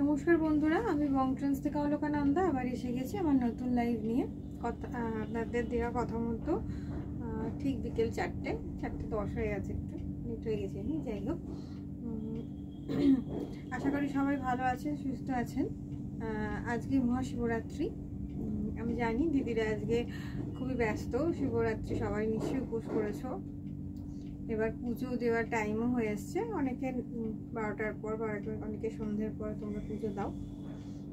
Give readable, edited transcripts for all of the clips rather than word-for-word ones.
নমস্কার বন্ধুরা, আমি বংট্রেন্স থেকে অলকানন্দা আবার এসে গেছি আমার নতুন লাইভ নিয়ে। আপনাদের দেওয়া কথা মতো ঠিক বিকেল 4:10 হয়ে গেছে, একটু লেট হয়ে গেছে। আমি যাই হোক, আশা করি সবাই ভালো আছেন, সুস্থ আছেন। আজকে মহাশিবরাত্রি। আমি জানি দিদিরা আজকে খুবই ব্যস্ত। শিবরাত্রি সবাই নিশ্চয়ই উপোস করেছো। এবার পুজো দেওয়ার টাইমও হয়ে এসছে। অনেকে 12টার পর, অনেকে সন্ধ্যের পর তোমরা পুজো দাও।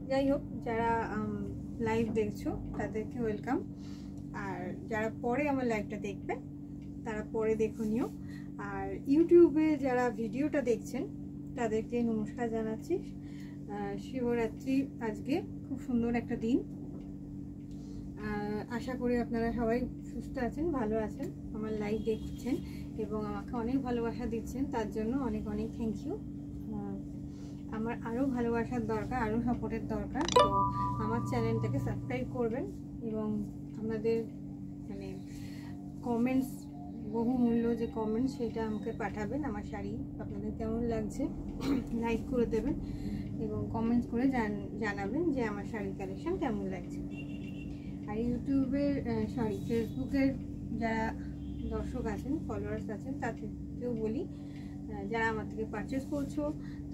যাই হোক, যারা লাইভ দেখছো তাদেরকে ওয়েলকাম। আর যারা পরে আমার লাইভটা দেখবে তারা পরে দেখো নিও। আর ইউটিউবে যারা ভিডিওটা দেখছেন তাদেরকে নমস্কার জানাচ্ছি। শিবরাত্রি আজকে খুব সুন্দর একটা দিন। আশা করি আপনারা সবাই সুস্থ আছেন, ভালো আছেন, আমার লাইভ দেখছেন এবং আমাকে অনেক ভালোবাসা দিচ্ছেন। তার জন্য অনেক অনেক থ্যাংক ইউ। আমার আরও ভালোবাসার দরকার, আরও সাপোর্টের দরকার। তো আমার চ্যানেলটাকে সাবস্ক্রাইব করবেন এবং আপনাদের মানে কমেন্টস, বহুমূল্য যে কমেন্টস, সেটা আমাকে পাঠাবেন। আমার শাড়ি আপনাদের কেমন লাগছে লাইক করে দেবেন এবং কমেন্টস করে জানাবেন যে আমার শাড়ির কালেকশন কেমন লাগছে। আর ইউটিউবের ফেসবুকের যারা দর্শক আছেন, ফলোয়ার্স আছেন, তাদেরকেও বলি যারা আমার থেকে পারচেস করছো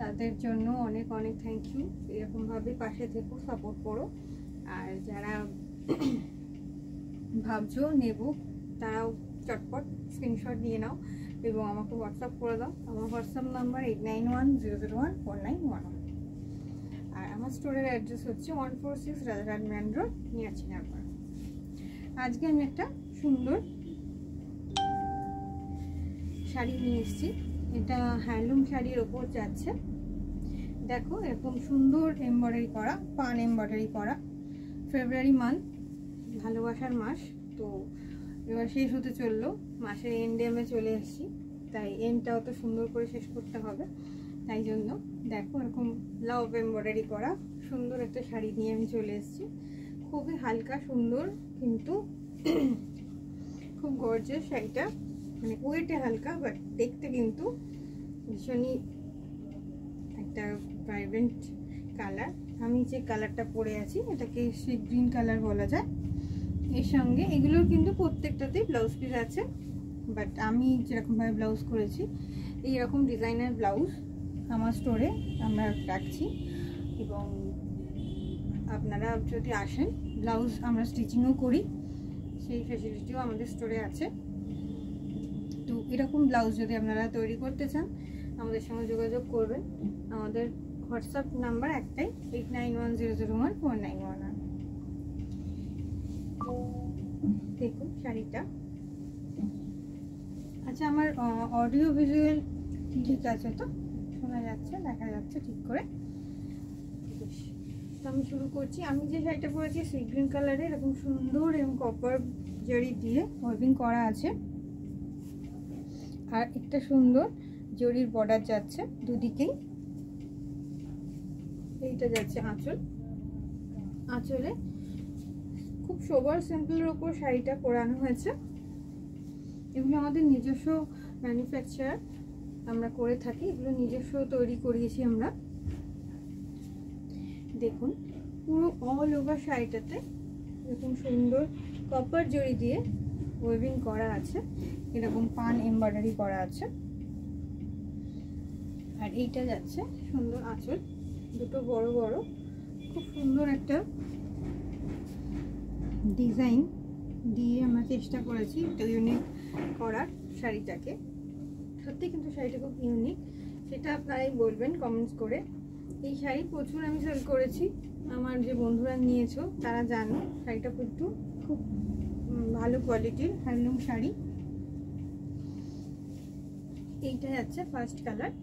তাদের জন্য অনেক অনেক থ্যাংক ইউ। এরকমভাবে পাশে থেকো, সাপোর্ট করো। আর যারা ভাবছো নেব তারাও চটপট স্ক্রিনশট নিয়ে নাও এবং আমাকে হোয়াটসঅ্যাপ করে দাও। আমার হোয়াটসঅ্যাপ নাম্বার 8910014911। আর আমার স্টোরের অ্যাড্রেস হচ্ছে 146 রাজারহাট মেন রোড, নিয়ার চিনারপাড়া। আজকে আমি একটা সুন্দর শাড়ি নিয়ে এসেছি। এটা হ্যান্ডলুম শাড়ির ওপর যাচ্ছে। দেখো, এরকম সুন্দর এমব্রয়ডারি করা, পান এমব্রয়ডারি করা। ফেব্রুয়ারি মান্থ, ভালোবাসার মাস, তো এবার শেষ হতে চললো। মাসের এন্ডে আমি চলে এসেছি, তাই এন্ডটাও তো সুন্দর করে শেষ করতে হবে। তাই জন্য দেখো, এরকম লাভ এমব্রয়ডারি করা সুন্দর একটা শাড়ি নিয়ে আমি চলে এসেছি। খুবই হালকা, সুন্দর, কিন্তু খুব গর্জিয়াস শাড়িটা। মানে ওয়েটে হালকা, বাট দেখতে কিন্তু ভীষণই একটা ভাইব্রেন্ট কালার। আমি যে কালারটা পরে আছি এটাকে সি গ্রিন কালার বলা যায়। এর সঙ্গে এগুলোর কিন্তু প্রত্যেকটাতেই ব্লাউজ পিস আছে, বাট আমি যেরকমভাবে ব্লাউজ করেছি এইরকম ডিজাইনার ব্লাউজ আমার স্টোরে আমরা রাখছি এবং আপনারা যদি আসেন, ব্লাউজ আমরা স্টিচিংও করি, সেই ফ্যাসিলিটিও আমাদের স্টোরে আছে। তো এরকম ব্লাউজ যদি আপনারা তৈরি করতে চান আমাদের সঙ্গে যোগাযোগ করবেন। আমাদের হোয়াটসঅ্যাপ নাম্বার একটাই, 8910014911। দেখুন শাড়িটা। আচ্ছা, আমার অডিও ভিজুয়াল ঠিক আছে তো? শোনা যাচ্ছে, দেখা যাচ্ছে ঠিক করে? তো আমি শুরু করছি। আমি যে শাড়িটা পরেছি সি গ্রিন কালারে, এরকম সুন্দর এবং কপার জরি দিয়ে ওয়েভিং করা আছে। আর একটা সুন্দর জরির বর্ডার যাচ্ছে দুদিকেই। এইটা যাচ্ছে আঁচল। আঁচলে খুব সোবার সিম্পলের ওপর শাড়িটা পরানো হয়েছে। এগুলো আমাদের নিজস্ব ম্যানুফ্যাকচার, আমরা করে থাকি। এগুলো নিজস্ব তৈরি করিয়েছি আমরা। দেখুন, পুরো অল ওভার শাড়িটাতে এরকম সুন্দর কপার জরি দিয়ে ওয়েভিং করা আছে, এরকম পান এমব্রয়ডারি করা আছে। আর এইটা যাচ্ছে সুন্দর আঁচল, দুটো বড় বড়, খুব সুন্দর একটা ডিজাইন দিয়ে আমরা চেষ্টা করেছি একটা ইউনিক করার শাড়িটাকে। সত্যি কিন্তু শাড়িটা খুব ইউনিক, সেটা আপনারাই বলবেন কমেন্টস করে। এই শাড়ি প্রচুর আমি সেল করেছি, আমার যে বন্ধুরা নিয়েছো তারা জানো শাড়িটা কিন্তু খুব ভালো কোয়ালিটির হ্যান্ডলুম শাড়ি। এইটা যাচ্ছে ফার্স্ট কালার।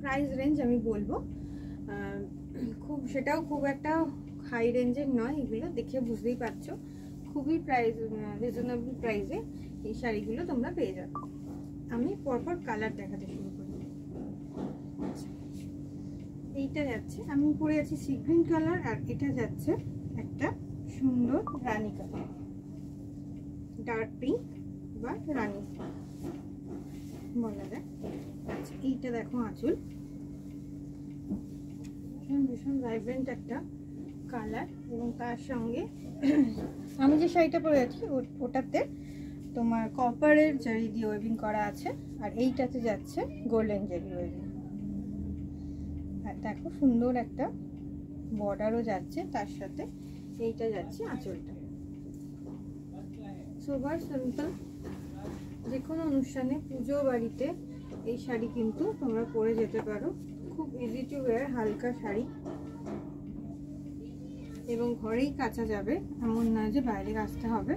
প্রাইস রেঞ্জ আমি বলবো সেটাও খুব একটা হাই রেঞ্জের নয়। এগুলো দেখে বুঝতেই পারছো, খুবই প্রাইস রিজনেবল প্রাইসে এই শাড়িগুলো তোমরা পেয়ে যাবে। আমি পরপর কালার দেখাতে শুরু করি। এইটা যাচ্ছে, আমি পরে আছি সি গ্রিন কালার, আর এটা যাচ্ছে একটা সুন্দর রানী কালার, ডার্ক পিঙ্ক বা রানী বলা যায়। আচ্ছা, এইটা দেখো আঁচল, ভীষণ ভাইব্রেন্ট একটা কালার, এবং তার সঙ্গে আমি যে শাড়িটা পরে আছি ওটাতে তোমার কপারের জারি দিয়ে ওয়েভিং করা আছে, আর এইটাতে যাচ্ছে গোল্ডেন জারি ওয়েভিং। আর দেখো সুন্দর একটা বর্ডারও যাচ্ছে, তার সাথে এইটা যাচ্ছে আঁচলটা। সোবার সিম্পল, যে কোনো অনুষ্ঠানে, পুজো বাড়িতে এই শাড়ি কিন্তু তোমরা পরে যেতে পারো। খুব ইজি টু ওয়্যার, হালকা শাড়ি, এবং ঘরেই কাচা যাবে, এমন না যে বাইরে কাচতে হবে।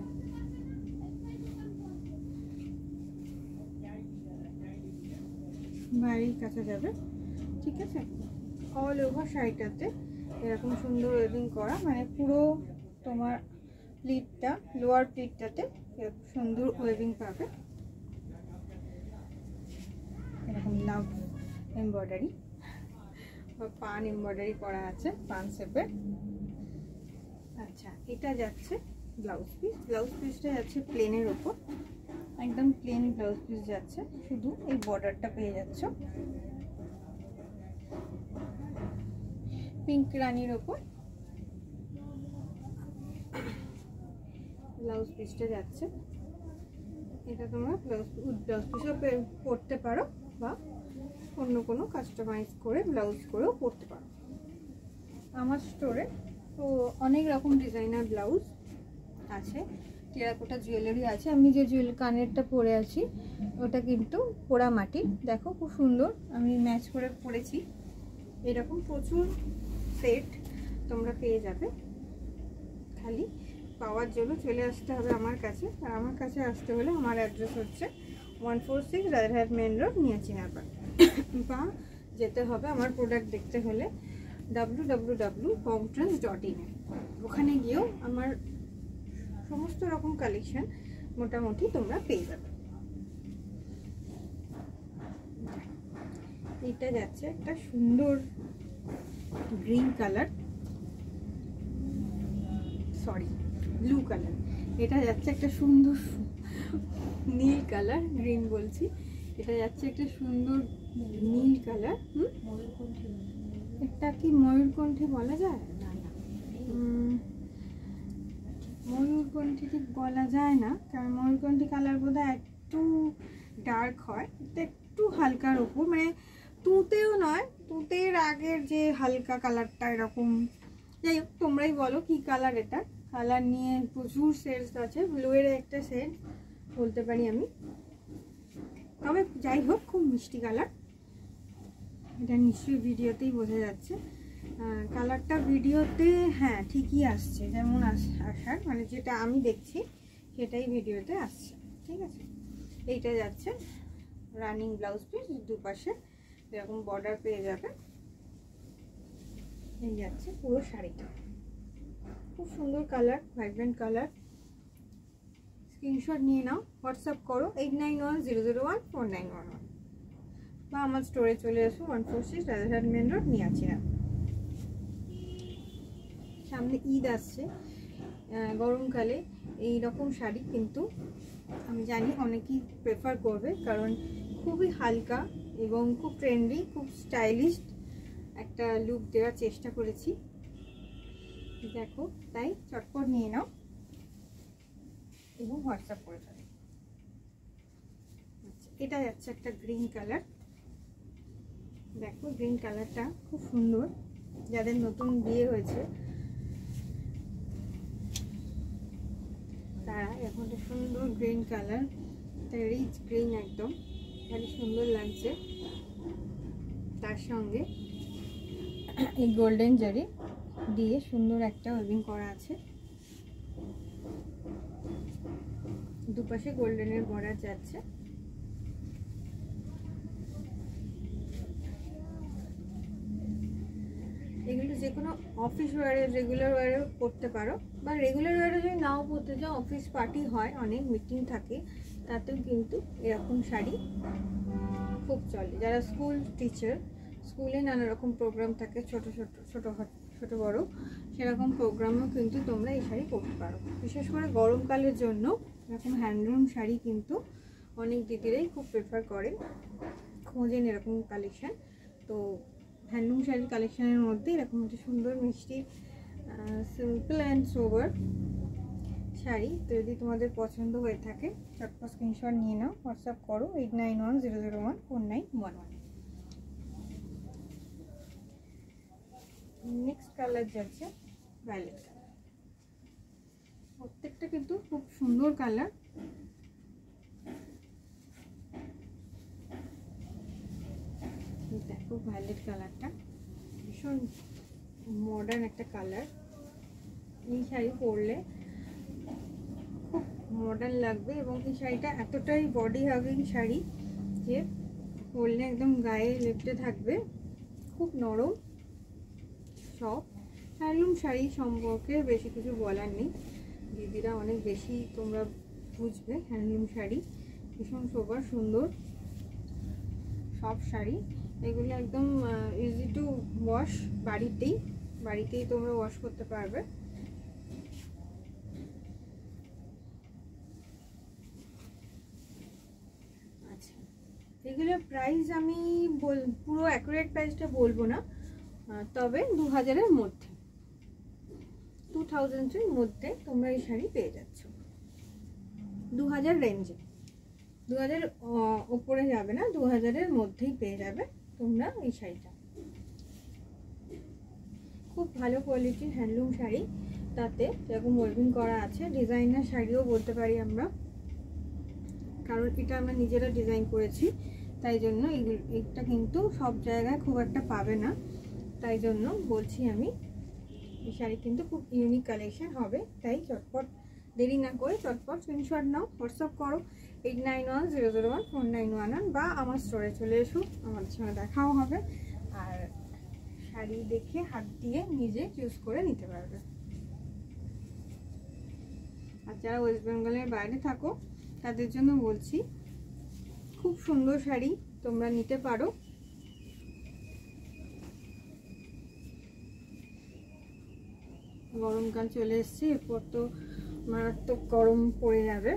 বাইরেই কাচা যাবে, ঠিক আছে। অল ওভার শাড়িটাতে এরকম সুন্দর ওয়েভিং করা, মানে পুরো তোমার প্লিটটা, লোয়ার প্লিটটাতে এরকম সুন্দর ওয়েভিং পাবে। এরকম লাভ এমব্রয়ডারি বা পান এমব্রয়ডারি করা আছে, পান শেপের। আচ্ছা, এটা যাচ্ছে ব্লাউজ পিস। ব্লাউজ পিসটা যাচ্ছে প্লেনের ওপর, একদম প্লেন ব্লাউজ পিস যাচ্ছে, শুধু এই বর্ডারটা পেয়ে যাচ্ছ পিঙ্ক রানির ওপর। ব্লাউজ পিসটা যাচ্ছে, এটা তোমরা ব্লাউজ পিসও পরতে পারো, বা অন্য কোনো কাস্টমাইজ করে ব্লাউজ করেও পরতে পারো। আমার স্টোরে তো অনেক রকম ডিজাইনার ব্লাউজ আছে, টেরাকোটা জুয়েলারি আছে। আমি যে কানেরটা পরে আছি ওটা কিন্তু পোড়া মাটি, দেখো খুব সুন্দর, আমি ম্যাচ করে পরেছি। এরকম প্রচুর সেট তোমরা পেয়ে যাবে, খালি পাওয়ার জন্য চলে আসতে হবে আমার কাছে। আর আমার কাছে আসতে হলে আমার অ্যাড্রেস হচ্ছে 146 রাজারহাট মেন রোড, নিয়াচিনাপাড়া, বা যেতে হবে আমার প্রোডাক্ট দেখতে হলে www.pomtrends.in। ওখানে গিয়েও আমার সমস্ত রকম কালেকশন মোটামুটি তোমরা পেয়ে যাবে। এটা যাচ্ছে একটা সুন্দর green colour, sorry blue colour. এটা যাচ্ছে একটা সুন্দর নীল কালার, গ্রিন বলছি। এটা যাচ্ছে একটা সুন্দর নীল কালার। এটা কি ময়ূরকণ্ঠী বলা যায়? না না, ময়ূরকণ্ঠী ঠিক বলা যায় না, কারণ ময়ূরকণ্ঠী কালার বোধহয় একটু ডার্ক হয়, এটা একটু হালকার ওপর, মানে তুঁতেও নয়, তুঁতের আগের যে হালকা কালারটা এরকম। যাই হোক, তোমরাই বলো কি কালার এটা। কালার নিয়ে প্রচুর শেডস আছে, ব্লুয়ের একটা শেড বলতে পারি আমি, তবে যাই হোক খুব মিষ্টি কালার। এটা নিশ্চয়ই ভিডিওতেই বোঝা যাচ্ছে। কালারটা ভিডিওতে হ্যাঁ ঠিকই আসছে, যেমন আসার মানে যেটা আমি দেখছি সেটাই ভিডিওতে আসছে, ঠিক আছে। এইটা যাচ্ছে রানিং ব্লাউজ পিস, দুপাশে এরকম বর্ডার পেয়ে যাবে। এই যাচ্ছে পুরো শাড়িটা, খুব সুন্দর কালার, ভাইব্রেন্ট কালার। স্ক্রিনশট নিয়ে নাও, হোয়াটসঅ্যাপ করো 8910014911, বা আমার স্টোরে চলে আসো 146 রাজারহাট মেন রোড, নিয়াচিনাপাড়া। সামনে ঈদ আসছে, গরমকালে এই রকম শাড়ি কিন্তু আমি জানি অনেকেই প্রেফার করবে, কারণ খুবই হালকা এবং খুব ট্রেন্ডি, খুব স্টাইলিশ একটা লুক দেওয়ার চেষ্টা করেছি। দেখো, তাই চটপট নিয়ে নাও এবং হোয়াটসঅ্যাপ করে ফেলো। আচ্ছা, এটা যাচ্ছে একটা গ্রিন কালার। দেখো গ্রিন কালারটা খুব সুন্দর, যাদের নতুন বিয়ে হয়েছে তারা এখন একটা সুন্দর গ্রিন কালার, রিচ গ্রিন, একদম ভারী সুন্দর লাগছে। তার সঙ্গে এই গোল্ডেন জারি দিয়ে সুন্দর একটা ওয়েভিং করা আছে, দুপাশে গোল্ডেনের বর্ডার যাচ্ছে। এগুলো যে কোনো অফিস ওয়ারে, রেগুলার ওয়ারেও পরতে পারো, বা রেগুলার ওয়ারে যদি নাও পরতে যাও, অফিস পার্টি হয়, অনেক মিটিং থাকে, তাতেও কিন্তু এরকম শাড়ি খুব চলে। যারা স্কুল টিচার, স্কুলে নানা রকম প্রোগ্রাম থাকে, ছোট বড়, সেরকম প্রোগ্রামেও কিন্তু তোমরা এই শাড়ি পরতে পারো। বিশেষ করে গরমকালের জন্য এরকম হ্যান্ডলুম শাড়ি কিন্তু অনেক দিদিরাই খুব প্রেফার করেন, খোঁজেন এরকম কালেকশন। তো হ্যান্ডলুম শাড়ির কালেকশনের মধ্যে এরকম একটা সুন্দর মিষ্টি সিম্পল অ্যান্ড সোবার শাড়ি। তো যদি তোমাদের পছন্দ হয়ে থাকে চটপট স্ক্রিনশট নিয়ে নাও, হোয়াটসঅ্যাপ করো 8910014911। নেক্সট কালার যাচ্ছে ভায়োলেট কালার। প্রত্যেকটা কিন্তু খুব সুন্দর কালার। দেখো ভায়োলেট কালারটা ভীষণ মডার্ন একটা কালার। এই শাড়ি পরলে খুব মডার্ন লাগবে এবং এই শাড়িটা এতটাই বডি হাগিং শাড়ি যে পরলে একদম গায়ে লেপটে থাকবে, খুব নরম সফট। হ্যান্ডলুম শাড়ি সম্পর্কে বেশি কিছু বলার নেই, দিদিরা অনেক বেশি তোমরা বুঝবে। হ্যান্ডলুম শাড়ি ভীষণ সোবার সুন্দর সব শাড়ি। এগুলো একদম ইজি টু ওয়াশ, বাড়িতেই তোমরা ওয়াশ করতে পারবে। আচ্ছা, এগুলোর প্রাইস আমি পুরো অ্যাকুরেট প্রাইসটা বলবো না, তবে 2000-এর মধ্যে, 2000-এর মধ্যে তোমরা এই শাড়ি পেয়ে যাচ্ছ। 2000 রেঞ্জে, 2000 উপরে যাবে না, 2000-এর মধ্যেই পেয়ে যাবে তোমরা এই শাড়িটা। খুব ভালো কোয়ালিটির হ্যান্ডলুম শাড়ি, তাতে যেরকম ওয়েভিং করা আছে, ডিজাইনার শাড়িও বলতে পারি আমরা, কারণ এটা আমরা নিজেরা ডিজাইন করেছি। তাই জন্য এটা কিন্তু সব জায়গায় খুব একটা পাবে না, তাই জন্য বলছি আমি। এই শাড়ি কিন্তু খুব ইউনিক কালেকশন হবে, তাই চটপট দেরি না করে চটপট স্ক্রিনশট নাও, হোয়াটসঅ্যাপ করো 8910014911 বা আমার স্টোরে চলে এসো, আমাদের সঙ্গে দেখাও হবে। আর শাড়ি দেখে হাত দিয়ে নিজে চুজ করে নিতে পারবে। আর যারা ওয়েস্ট বেঙ্গলের বাইরে থাকো তাদের জন্য বলছি, খুব সুন্দর শাড়ি তোমরা নিতে পারো। গরমকাল চলে এসছে, এরপর তো মারাত্মক গরম পড়ে যাবে,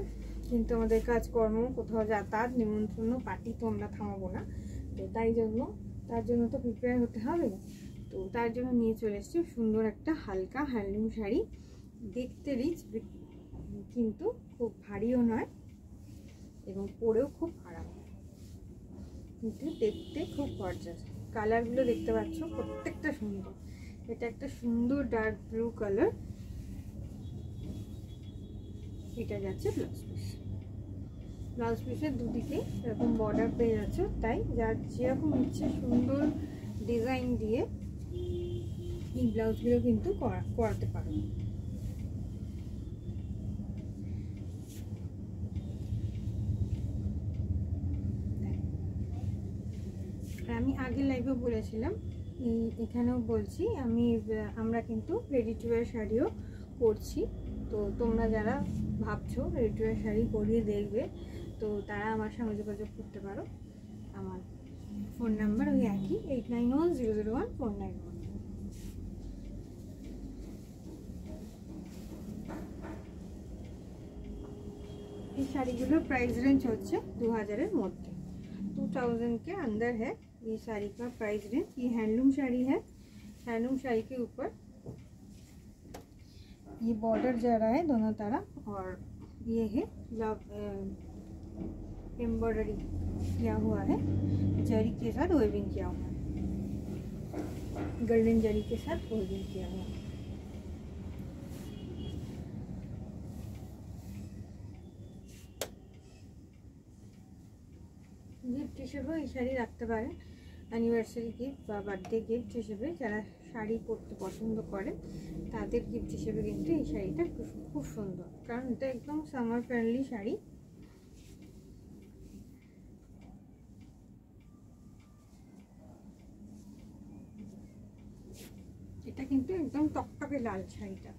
কিন্তু আমাদের কাজকর্ম, কোথাও যাতায়াত, নিমন্ত্রণ, পার্টি তো আমরা থামাবো না। তো তার জন্য তো প্রিপেয়ার হতে হবে। তো তার জন্য নিয়ে চলে এসছি সুন্দর একটা হালকা হ্যান্ডলুম শাড়ি। দেখতে রিচ, কিন্তু খুব ভারীও নয় এবং পরেও খুব আরাম, কিন্তু দেখতে খুব গর্জাস। কালারগুলো দেখতে পাচ্ছ প্রত্যেকটা সুন্দর। এটা একটা সুন্দর ডার্ক ব্লু কালার। এটা যাচ্ছে ব্লাউজ পিসের দুদিকে এরকম বর্ডার পেয়ে যাচ্ছে, তাই যার যেরকম ইচ্ছে সুন্দর ডিজাইন দিয়ে এই ব্লাউজগুলো কিন্তু করাতে পারো। আমি আগের লাইভে বলেছিলাম, এখানেও বলছি, আমরা কিন্তু রেডি টু ওয়্যার শাড়িও করছি। তো তোমরা যারা ভাবছো রেডি টু ওয়্যার শাড়ি পরিয়ে দেখবে, তো তারা আমার সঙ্গে যোগাযোগ করতে পারো। আমার ফোন নাম্বার ওই একই 8910014911। এই শাড়িগুলোর प्राइस रेंज হচ্ছে 2000-এর মধ্যে, 2000 के अंदर है ये साड़ी का प्राइस रेंज। ये हैंडलूम साड़ी है, हैंडलूम साड़ी के ऊपर ये बॉर्डर जा रहा है दोनों तरफ, और ये है एम्ब्रॉयडरी किया हुआ है, जरी के साथ वेविंग किया हुआ है, गोल्डन जरी के साथ वेविंग किया हुआ है। গিফট হিসেবেও এই শাড়ি রাখতে পারেন, অ্যানিভার্সারি গিফট বা বার্থডে গিফট হিসেবে। যারা শাড়ি পরতে পছন্দ করে তাদের গিফট হিসেবে কিন্তু এই শাড়িটা খুব সুন্দর, কারণ এটা একদম সামার ফ্রেন্ডলি শাড়ি। এটা কিন্তু একদম টকটকে লাল শাড়িটা।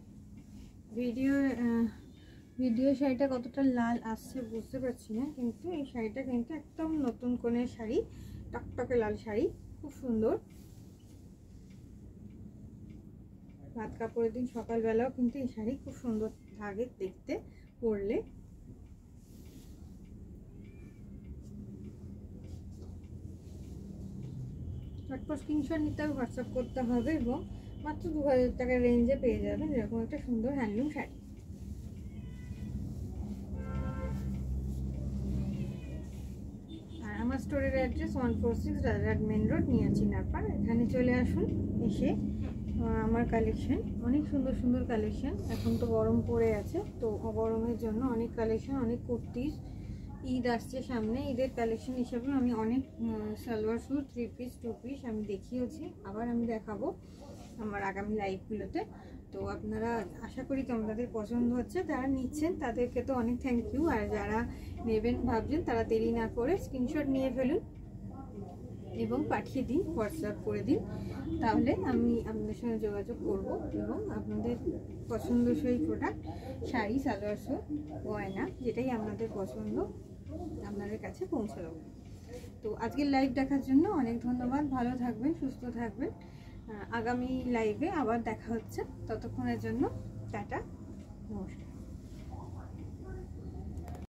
ভিডিও শাড়িটা কতটা লাল আসছে বুঝতে পারছি না, কিন্তু এই শাড়িটা কিন্তু একদম নতুন কোণের শাড়ি, টকটকে লাল শাড়ি, খুব সুন্দর। ভাত কাপড়ের দিন সকালবেলাও কিন্তু এই শাড়ি খুব সুন্দর লাগে দেখতে পরলে। চটপট ঝটপট স্ক্রিনশট নিতে হবে, হোয়াটসঅ্যাপ করতে হবে এবং মাত্র 2000 টাকার রেঞ্জে পেয়ে যাবেন এরকম একটা সুন্দর হ্যান্ডলুম শাড়ি। আর আমার স্টোরের অ্যাড্রেস 146 রাজারহাট মেন রোড, নিয়াচি নারপার। এখানে চলে আসুন, এসে আমার কালেকশন, অনেক সুন্দর সুন্দর কালেকশন। এখন তো গরম পড়ে আছে, তো গরমের জন্য অনেক কালেকশন, অনেক কুর্তির, ঈদ আসছে সামনে, ঈদের কালেকশন হিসাবে আমি অনেক সালোয়ার স্যুট, 3 পিস 2 পিস আমি দেখিয়েছি, আবার আমি দেখাবো আমার আগামী লাইভগুলোতে। তো আপনারা আশা করি তোমাদের পছন্দ হচ্ছে, যারা নিচ্ছেন তাদেরকে তো অনেক থ্যাংক ইউ। আর যারা নেবেন ভাবছেন তারা দেরি না করে স্ক্রিনশট নিয়ে ফেলুন এবং পাঠিয়ে দিন, হোয়াটসঅ্যাপ করে দিন, তাহলে আমি আপনাদের সঙ্গে যোগাযোগ করব এবং আপনাদের পছন্দসই প্রোডাক্ট, শাড়ি, সালোয়ার স্যুট, গয়না, যেটাই আপনাদের পছন্দ আপনাদের কাছে পৌঁছে দেবো। তো আজকের লাইভ দেখার জন্য অনেক ধন্যবাদ। ভালো থাকবেন, সুস্থ থাকবেন। আগামী লাইভে আবার দেখা হচ্ছে, ততক্ষণের জন্য টাটা, নমস্কার।